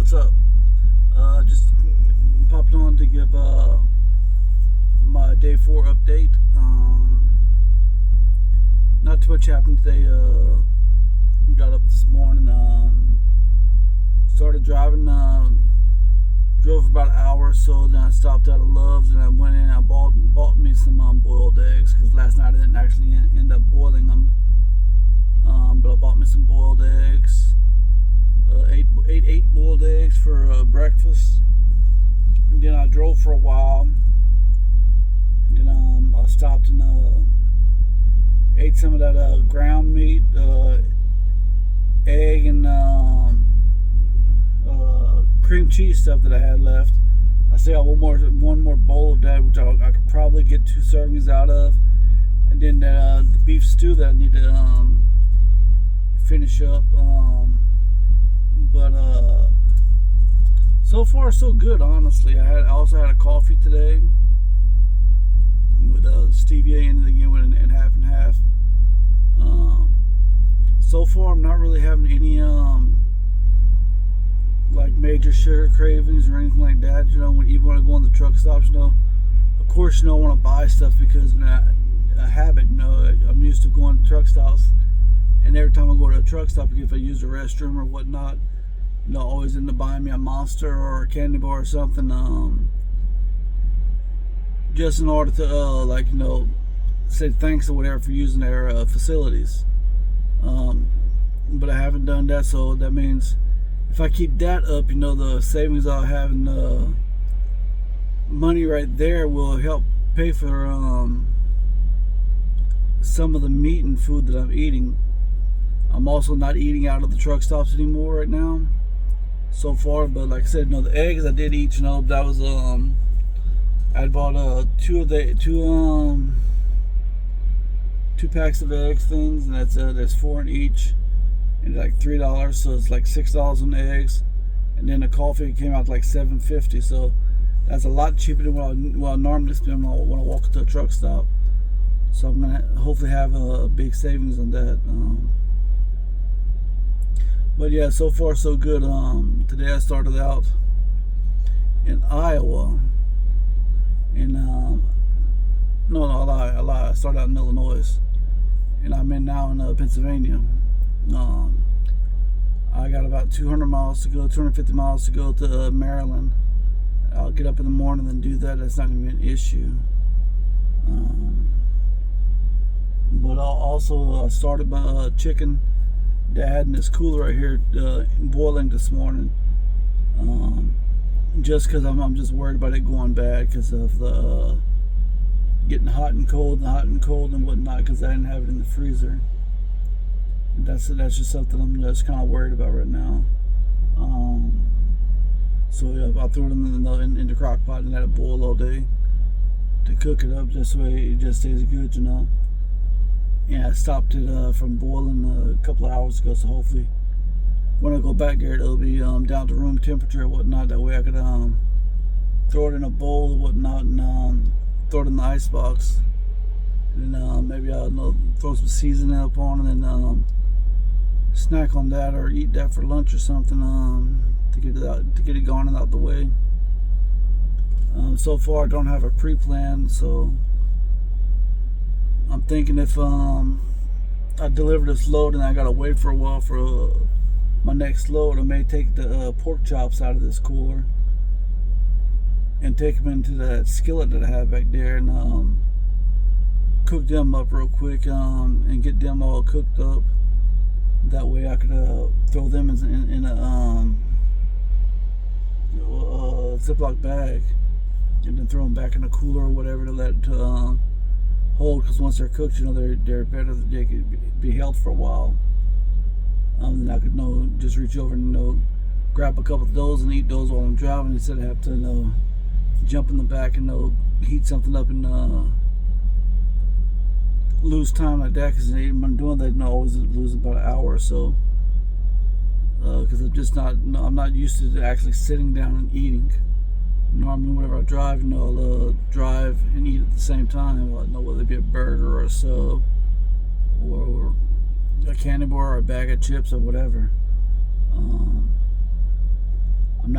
what's up? Just popped on to give my day 4 update. Not too much happened today. Got up this morning, started driving, drove for about an hour or so, then I stopped out of Love's and I went in and I bought me some boiled eggs, because last night I didn't actually end up boiling them. But I bought me some boiled eggs. Ate 8 boiled eggs for breakfast, and then I drove for a while, and then I stopped and ate some of that ground meat, egg, and cream cheese stuff that I had left. I still got one more bowl of that, which I could probably get 2 servings out of, and then the beef stew that I need to finish up. But so far so good, honestly. I also had a coffee today with stevia in it again, and half and half. So far I'm not really having any like major sugar cravings or anything like that. You know, even when I go on the truck stops, you know, of course, you know, I want to buy stuff because a habit. You know, I'm used to going to truck stops, and every time I go to a truck stop, if I use the restroom or whatnot, you know, always end up buying me a Monster or a candy bar or something, just in order to like, you know, say thanks or whatever for using their facilities. But I haven't done that, so that means if I keep that up, you know, the savings I'll have in the money right there will help pay for some of the meat and food that I'm eating. I'm also not eating out of the truck stops anymore right now, so far. But like I said, you know, the eggs I did eat, you know, that was I bought two packs of eggs things, and there's 4 in each, and like $3, so it's like $6 on eggs, and then the coffee came out to like $7.50, so that's a lot cheaper than what I normally spend when I walk to a truck stop. So I'm gonna hopefully have a big savings on that. But yeah, so far so good. Today I started out in Iowa, and no, I lie. I started out in Illinois, and I'm now in Pennsylvania. I got about 200 miles to go, 250 miles to go to Maryland. I'll get up in the morning and do that. That's not going to be an issue. But I'll also started my chicken that I had in this cooler right here boiling this morning. Just because I'm just worried about it going bad because of the getting hot and cold and whatnot, because I didn't have it in the freezer. That's just something I'm just kind of worried about right now. So yeah, I'll throw it in the crock pot and let it boil all day to cook it up, just so it just stays good, you know. Yeah, I stopped it from boiling a couple of hours ago, so hopefully when I go back there, it'll be down to room temperature or whatnot. That way I could throw it in a bowl or whatnot, and throw it in the ice box, and maybe I'll throw some seasoning up on, and then snack on that or eat that for lunch or something, to get it gone and out the way. So far I don't have a pre-plan, so I'm thinking if I deliver this load and I gotta wait for a while for my next load, I may take the pork chops out of this cooler and take them into that skillet that I have back there, and cook them up real quick, and get them all cooked up. That way I could throw them in a Ziploc bag, and then throw them back in the cooler or whatever to let it hold, because once they're cooked, you know, they're better, they could be held for a while. Then I could just reach over and grab a couple of those and eat those while I'm driving, instead of have to jump in the back and heat something up and lose time like that, because when I'm doing that, I always lose about an hour or so, because I'm not used to actually sitting down and eating. Normally whenever I drive, I'll drive and eat at the same time, whether it be a burger or a sub or a candy bar or a bag of chips or whatever.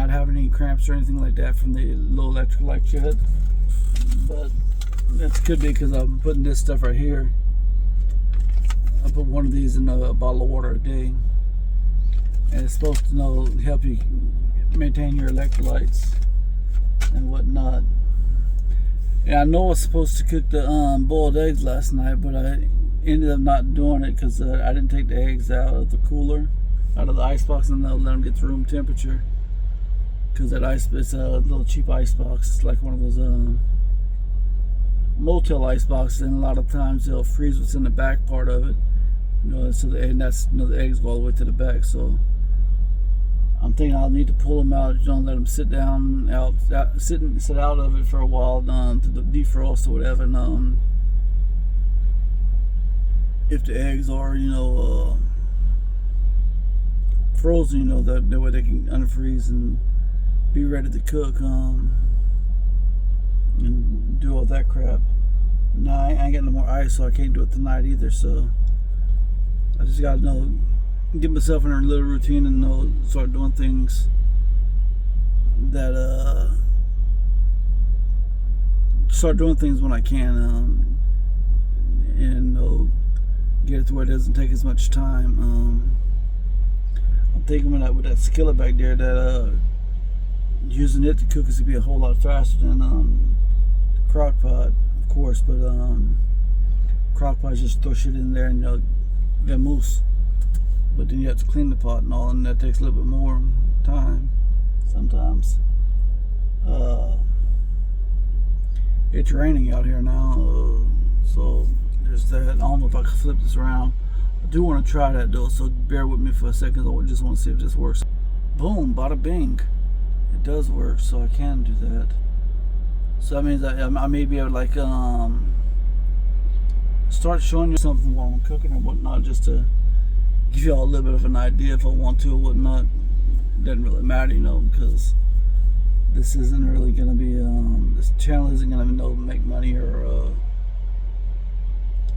not having any cramps or anything like that from the low electrolyte yet. But that could be because I'm putting this stuff right here. I put one of these in a bottle of water a day, and it's supposed to help you maintain your electrolytes and whatnot. And I know I was supposed to cook the boiled eggs last night, but I ended up not doing it because I didn't take the eggs out of the cooler, out of the ice box, and let them get to room temperature. Because that it's a little cheap ice box. It's like one of those motel ice boxes, and a lot of times they'll freeze what's in the back part of it. So the eggs go all the way to the back. So I'm thinking I'll need to pull them out. Let them sit down sit out of it for a while to defrost or whatever. And if the eggs are frozen, that way they can unfreeze and be ready to cook and do all that crap. Now I ain't got no more ice, so I can't do it tonight either. So I just gotta get myself in a little routine and start doing things that start doing things when I can, and get it to where it doesn't take as much time. I'm thinking with that skillet back there, that using it to cook is gonna be a whole lot faster than the crock pot, of course. But crock pot, just throw shit in there and vamoose. But then you have to clean the pot and all, and that takes a little bit more time sometimes. It's raining out here now, so there's that. I don't know if I can flip this around. I do want to try that though, so bear with me for a second. I just want to see if this works. Boom, bada bing. It does work, so I can do that. So that means I may be able to start showing you something while I'm cooking or whatnot, just to give you all a little bit of an idea if I want to or whatnot. It doesn't really matter, because this isn't really going to be, this channel isn't going to make money or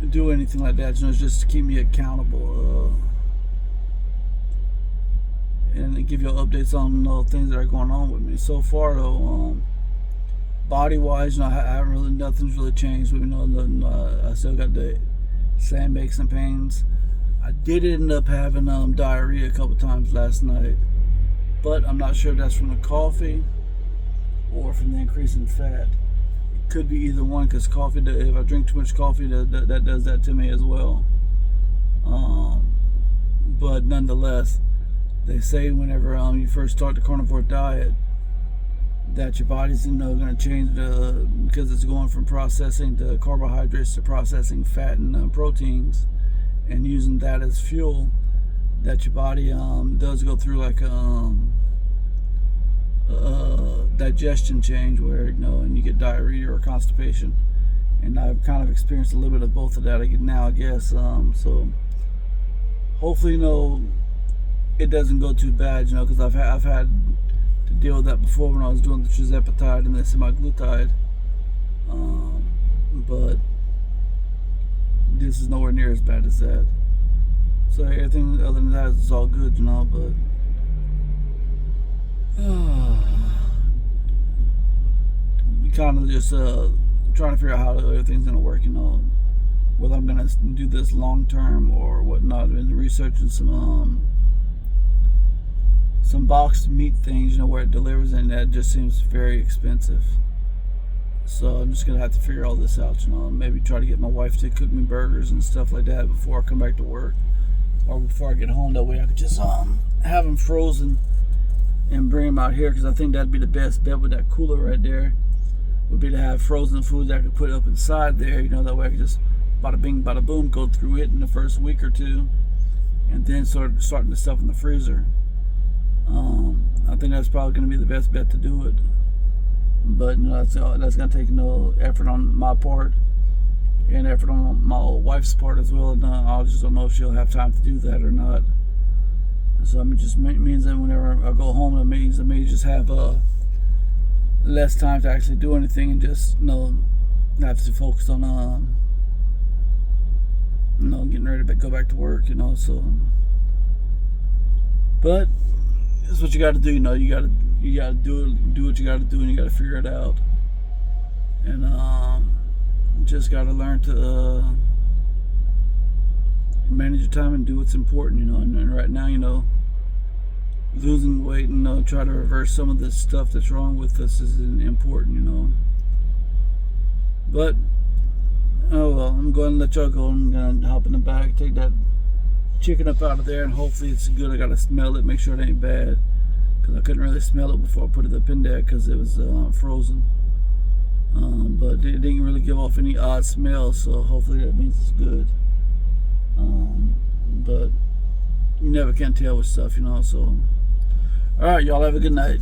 do anything like that. It's just to keep me accountable and give you updates on things that are going on with me. So far though, body wise, nothing's really changed. I still got the same aches and pains. I did end up having diarrhea a couple times last night, but I'm not sure if that's from the coffee or from the increase in fat. It could be either one, because coffee, if I drink too much coffee, that does that to me as well. But nonetheless, they say whenever you first start the carnivore diet, that your body's going to change because it's going from processing the carbohydrates to processing fat and proteins, and using that as fuel. That your body does go through like a digestion change where and you get diarrhea or constipation, and I've kind of experienced a little bit of both of that now, I guess. So hopefully it doesn't go too bad, because I've had to deal with that before when I was doing the tirzepatide and the semaglutide, but this is nowhere near as bad as that. So everything other than that is all good, but kind of just trying to figure out how everything's gonna work, whether I'm gonna do this long term or whatnot. I've been researching some boxed meat things, where it delivers, and that just seems very expensive. So I'm just gonna have to figure all this out, maybe try to get my wife to cook me burgers and stuff like that before I come back to work, or before I get home. That way I could just have them frozen and bring them out here, because I think that'd be the best bet with that cooler right there, would be to have frozen food that I could put up inside there. That way I could just bada bing bada boom, go through it in the first week or two, and then starting the stuff in the freezer. I think that's probably going to be the best bet to do it. But that's going to take effort on my part and effort on my wife's part as well. And I just don't know if she'll have time to do that or not. So it just means that whenever I go home, it means I may just have less time to actually do anything, and just have to focus on getting ready to go back to work. So, but it's what you got to do. You you gotta do what you gotta do, and you gotta figure it out. And just gotta learn to manage your time and do what's important, and right now, losing weight and try to reverse some of this stuff that's wrong with us is important, but oh well, I'm going to let y'all go. I'm gonna hop in the bag, take that chicken up out of there, and hopefully it's good. I gotta smell it, make sure it ain't bad, because I couldn't really smell it before I put it up in there because it was frozen. But it didn't really give off any odd smell, so hopefully that means it's good. But you never can tell with stuff, so alright, y'all have a good night.